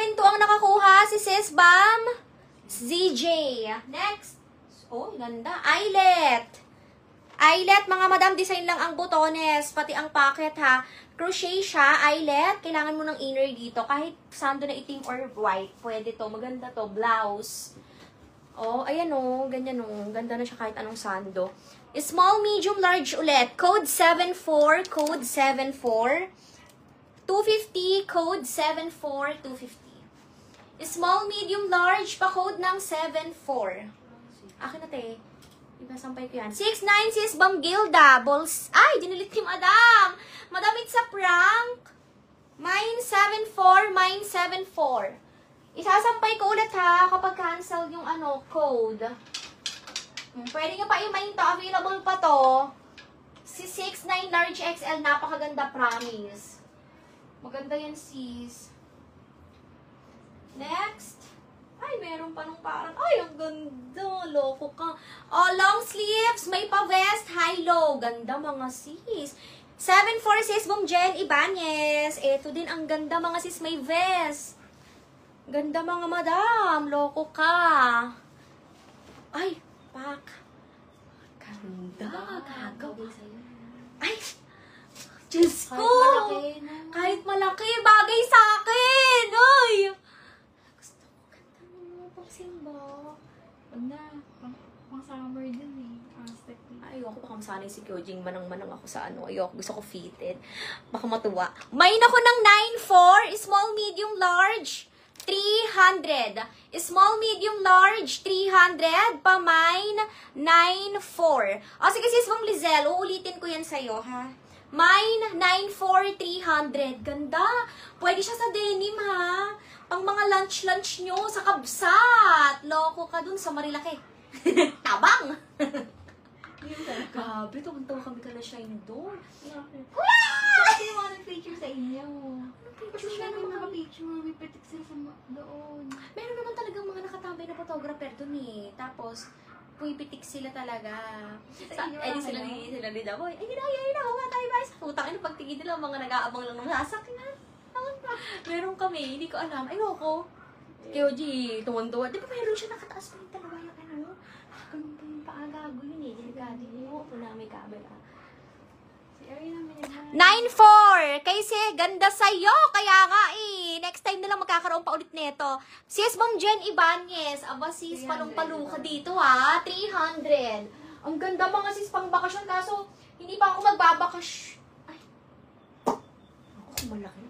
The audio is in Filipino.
7.2 ang nakakuha si Sis Bam ZJ. Next. Oh, ganda. Eyelet. Eyelet, mga madam, design lang ang botones, pati ang pocket ha. Crochet siya, eyelet. Kailangan mo ng inner dito. Kahit sando na itim or white, pwede to. Maganda to. Blouse. Oh, ayan oh. Ganyan oh. Ganda na siya kahit anong sando. Small, medium, large ulit. Code 74. Code 74. 250. Code 74. 250. Small, medium, large. Pa-code ng 74. Akin na te. Ibasampay ko yan. 6'9", sis Bam Gilda. Balls. Ay, dinilit ni Madam. Madam, it's a prank. Mine 74, mine 74. Isasampay ko ulit ha kapag cancel yung code. Pwede nyo pa i-main to. Available pa to. Si 6'9", large XL. Napakaganda, promise. Maganda yan, sis. Next. Ay, meron pa nung parang, ay, ang ganda, loko ka. Oh, long sleeves, may pa-vest, high-low. Ganda, mga sis. 7'4", sis, Bong Jen Ibanez. Eto din, ang ganda, mga sis, may vest. Ganda, mga madam, loko ka. Ay, pak. Ganda, gagawa. Ay, Diyos ko. Kahit malaki, bagay sa akin. Ay, Simba. Wag na. Pang summer din eh. Aztec. Ayoko baka masanay si Kyojing manang-manang ako sa Ayoko. Gusto ko fitted. Baka matuwa. Main ako ng 9'4". Small, medium, large. 300. Small, medium, large. 300. Pa-mine. 9'4". O sige sis, Ma'am Lizelle. Uulitin ko yan sa'yo ha. Mine, 9'4", 300. Ganda. Pwede siya sa denim ha. Pang mga lunch-lunch nyo sa kabsat. Loko ka dun sa Marilaki. Tabang! Grabe, tumuntawa kami ka na shine doon. Kasi yung mga nag-picture sa inyo. Kasi Picture may naman. mga picture, may pitik sila sa doon. Meron naman talagang mga nakatambay na photographer doon eh. Tapos, pumipitik sila talaga. Sa inyo Eh, lang sila kayo? ni Daboy. Ay, ginaya, hawa tayo guys. Putang ina, pagtingin nila, mga nag-aabang lang ng sasakyan. Meron kami, hindi ko alam. Ayoko. Kyoji, tuwan-tuwa. Di ba meron siya nakataas pa yung dalawa yung ganun pa yung paagago yun eh. Delikado yun. Ito na may camera. Si Ari naman yung 9'4". Kasi ganda sa'yo. Kaya nga eh. Next time na lang magkakaroon pa ulit nito. Sis Ma'am Jen Ibanez. Aba sis, 300 palong-palo ka dito ha. 300. Ang ganda mga sis pang bakasyon. Kaso, hindi pa ako magbabakasyon. Ay. Ako, malaki.